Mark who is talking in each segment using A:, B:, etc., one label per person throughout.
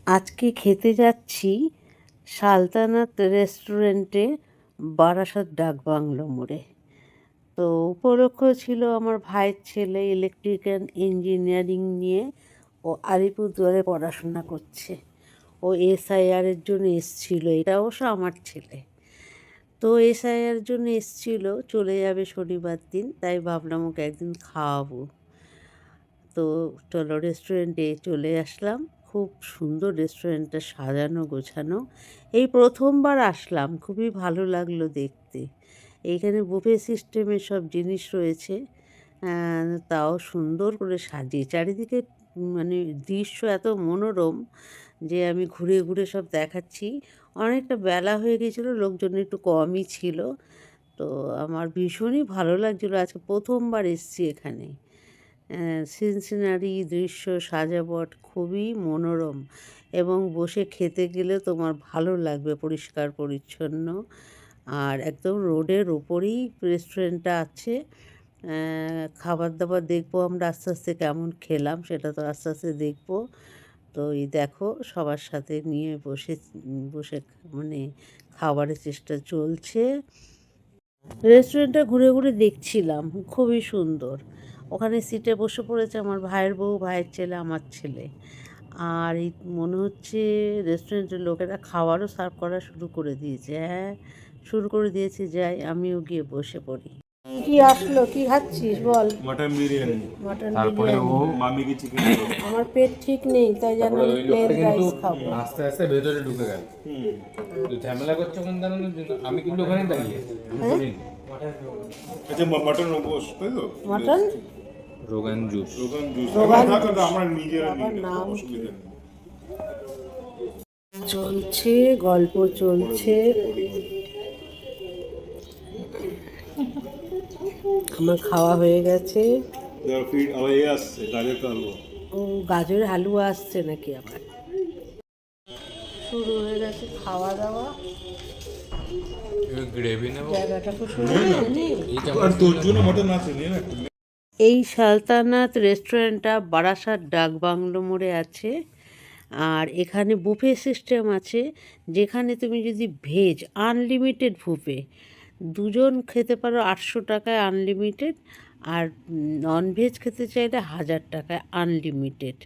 A: আজকে খেতে যাচ্ছি সালতানাত রেস্টুরেন্টে, বারাসাত ডাকবাংলো মোড়ে। তো উপলক্ষ ছিল আমার ভাইয়ের ছেলে ইলেকট্রিক্যাল ইঞ্জিনিয়ারিং নিয়ে ও আলিপুরদুয়ারে পড়াশোনা করছে। ও এসআইআরের জন্য এসছিল, এটা অবশ্য আমার ছেলে। তো এসআইআর জন্য এসছিল, চলে যাবে শনিবার দিন, তাই ভাবলাম ওকে একদিন খাওয়াবো। তো চলো রেস্টুরেন্টে চলে আসলাম। খুব সুন্দর রেস্টুরেন্টটা, সাজানো গোছানো। এই প্রথমবার আসলাম, খুবই ভালো লাগলো দেখতে। এইখানে বুফে সিস্টেমের সব জিনিস রয়েছে, তাও সুন্দর করে সাজিয়ে চারিদিকে। মানে দৃশ্য এত মনোরম যে আমি ঘুরে ঘুরে সব দেখাচ্ছি। অনেকটা বেলা হয়ে গেছিলো, লোকজন একটু কমই ছিল। তো আমার ভীষণই ভালো লাগছিলো, আজকে প্রথমবার এসেছি এখানে। সিনসিনারি দৃশ্য, সাজাবট খুবই মনোরম এবং বসে খেতে গেলে তোমার ভালো লাগবে, পরিষ্কার পরিচ্ছন্ন। আর একদম রোডের ওপরেই রেস্টুরেন্টটা আছে। খাবার দাবার দেখবো আমরা আস্তে আস্তে, কেমন খেলাম সেটা তো আস্তে আস্তে দেখবো। তো এই দেখো সবার সাথে নিয়ে বসে বসে মানে খাবারের চেষ্টা চলছে। রেস্টুরেন্টটা ঘুরে ঘুরে দেখছিলাম, খুবই সুন্দর। ওখানে সিটে বসে পড়েছে আমার ভাইয়ের বউ, ভাইয়ের ছেলে, আমার ছেলে। আর এই মনে হচ্ছে রেস্টুরেন্টের লোকেরা খাবারও সার্ভ করা শুরু করে দিয়েছে। হ্যাঁ, শুরু করে দিয়েছে, যাই আমিও গিয়ে বসে পড়ি। কি আসলো, কি খাচ্ছিস বল?
B: মটন বিরিয়ানি,
A: মটন
B: তারপরে ও
A: বিরিয়ানি।
B: মামি কি চিকেন রোল।
A: আমার পেট ঠিক নেই, তাই জন্য
C: তারপরে ওই
A: প্লেন
C: লোকটা কিন্তু
A: রাইস খাবো।
C: আস্তে আস্তে ভেতরে ঢুকে গেল। তো ঝামেলা করছে ওখানে দাঁড়ানোর জন্য, আমি কিন্তু ওখানে দাঁড়িয়ে
A: হ্যাঁ?
B: আচ্ছা মটন রোস্ট, তাই তো?
A: Mutton
C: rogan juice.
B: Rogan juice.
A: Rogan
B: থাকো,
A: জুস।
B: আমরা নিজেরা
A: বাবার
B: নিয়ে নেবো,
A: নাম
B: অসুবিধা নেই।
A: চলছে, গল্প চলছে। আমার খাওয়া হয়ে গেছে।
B: ফির আবার এ আসছে গাজর কা হালুয়া।
A: ও, গাজরের হালুয়া আসছে নাকি আবার? শুরু হয়ে গেছে খাওয়া দাওয়া।
C: গ্রেভি নেবো।
A: জায়গাটা খুব সুন্দর।
B: আর তোর জন্য মটন আছে, নিয়ে না।
A: এই সালতানাত রেস্টুরেন্টটা বারাসাত ডাকবাংলো মোড়ে আছে। আর এখানে বুফে সিস্টেম আছে, যেখানে তুমি যদি ভেজ আনলিমিটেড বুফে, দুজন খেতে পারো 800 টাকায় আনলিমিটেড। আর ননভেজ খেতে চাইলে 1000 টাকায় আনলিমিটেড।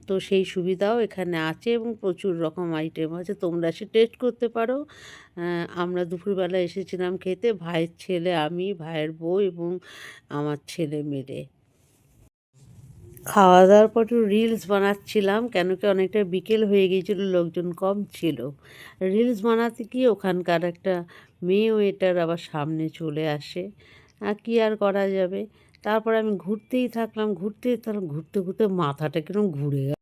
A: তো সেই সুবিধাও এখানে আছে এবং প্রচুর রকম আইটেম আছে, তোমরা এসে টেস্ট করতে পারো। আমরা দুপুরবেলা এসেছিলাম খেতে, ভাইয়ের ছেলে, আমি, ভাইয়ের বউ এবং আমার ছেলে মিলে। খাওয়া দাওয়ার পর একটু রিলস বানাচ্ছিলাম, কেন কি অনেকটা বিকেল হয়ে গিয়েছিলো, লোকজন কম ছিল। রিলস বানাতে গিয়ে ওখানকার একটা মেয়ে ওয়েটার আবার সামনে চলে আসে। কী আর করা যাবে। তারপর আমি ঘুরতেই থাকলাম, ঘুরতে ঘুরতে মাথাটা কিরকম ঘুরে গেল।